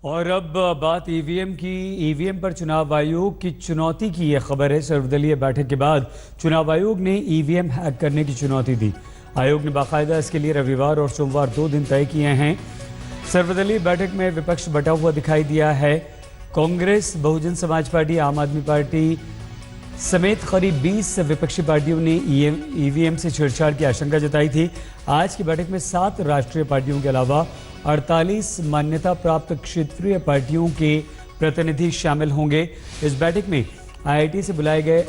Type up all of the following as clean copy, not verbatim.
और अब बात ईवीएम की। ईवीएम पर चुनाव आयोग की चुनौती की यह खबर है। सर्वदलीय बैठक के बाद चुनाव आयोग ने ईवीएम हैक करने की चुनौती दी। आयोग ने बाकायदा इसके लिए रविवार और सोमवार 2 दिन तय किए हैं। सर्वदलीय बैठक में विपक्ष बटा हुआ दिखाई दिया है। कांग्रेस, बहुजन समाज पार्टी, आम आदमी पार्टी समेत करीब 20 विपक्षी पार्टियों ने ईवीएम से छेड़छाड़ की आशंका जताई थी। आज की बैठक में 7 राष्ट्रीय पार्टियों के अलावा 48 मान्यता प्राप्त क्षेत्रीय पार्टियों के प्रतिनिधि शामिल होंगे। इस बैठक में आईआईटी से बुलाए गए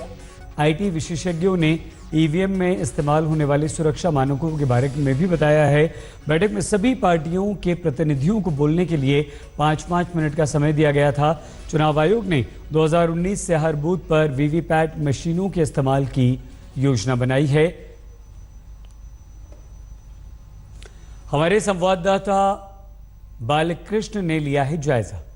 आईटी विशेषज्ञों ने ईवीएम में इस्तेमाल होने वाले सुरक्षा मानकों के बारे में भी बताया है। बैठक में सभी पार्टियों के प्रतिनिधियों को बोलने के लिए 5-5 मिनट का समय दिया गया था। चुनाव आयोग ने 2019 से हर बूथ पर वीवीपैट मशीनों के इस्तेमाल की योजना बनाई है। हमारे संवाददाता बालकृष्ण ने लिया है जायजा।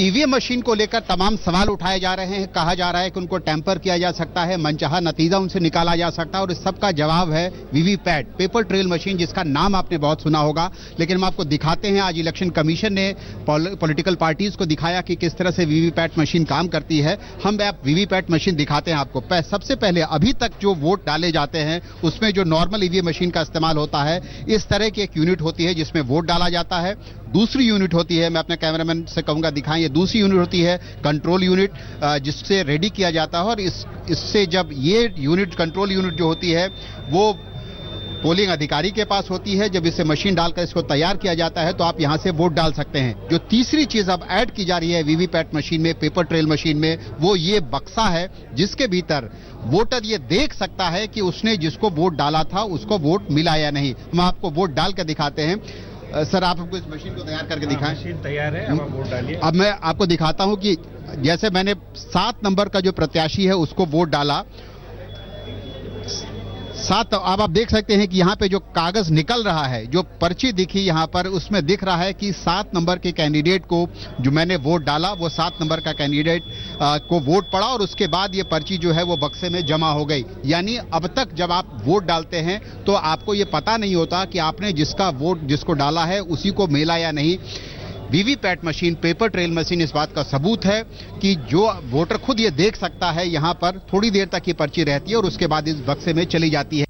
ईवीएम मशीन को लेकर तमाम सवाल उठाए जा रहे हैं। कहा जा रहा है कि उनको टेम्पर किया जा सकता है, मनचाहा नतीजा उनसे निकाला जा सकता है, और इस सब का जवाब है वीवीपैट, पेपर ट्रेल मशीन, जिसका नाम आपने बहुत सुना होगा। लेकिन हम आपको दिखाते हैं, आज इलेक्शन कमीशन ने पॉलिटिकल पार्टीज को दिखाया कि किस तरह से वीवीपैट मशीन काम करती है। हम वीवीपैट मशीन दिखाते हैं आपको। सबसे पहले अभी तक जो वोट डाले जाते हैं उसमें जो नॉर्मल ईवीएम मशीन का इस्तेमाल होता है, इस तरह की एक यूनिट होती है जिसमें वोट डाला जाता है। दूसरी यूनिट होती है, मैं अपने कैमरामैन से कहूंगा दिखाएं, दूसरी यूनिट होती है कंट्रोल यूनिट, जिससे रेडी किया जाता है। और इससे जब ये यूनिट, कंट्रोल यूनिट जो होती है, वो पोलिंग अधिकारी के पास होती है। जब इसे मशीन डालकर इसको तैयार किया जाता है तो आप यहां से वोट डाल सकते हैं। जो तीसरी चीज अब ऐड की जा रही है वीवीपैट मशीन में, पेपर ट्रेल मशीन में, वो ये बक्सा है जिसके भीतर वोटर ये देख सकता है कि उसने जिसको वोट डाला था उसको वोट मिला या नहीं। हम आपको वोट डाल कर दिखाते हैं। सर, आप हमको इस मशीन को तैयार करके दिखाएं। मशीन तैयार है, अब आप वोट डालिए। अब मैं आपको दिखाता हूं कि जैसे मैंने 7 नंबर का जो प्रत्याशी है उसको वोट डाला, 7, अब आप देख सकते हैं कि यहाँ पे जो कागज निकल रहा है, जो पर्ची दिखी यहाँ पर, उसमें दिख रहा है कि 7 नंबर के कैंडिडेट को जो मैंने वोट डाला, वो 7 नंबर का कैंडिडेट को वोट पड़ा, और उसके बाद ये पर्ची जो है वो बक्से में जमा हो गई। यानी अब तक जब आप वोट डालते हैं तो आपको ये पता नहीं होता कि आपने जिसका वोट जिसको डाला है उसी को मिला या नहीं। VVPAT machine, paper trail machine इस बात का सबूत है कि जो वोटर खुद ये देख सकता है। यहाँ पर थोड़ी देर तक ये पर्ची रहती है और उसके बाद इस बक्से में चली जाती है।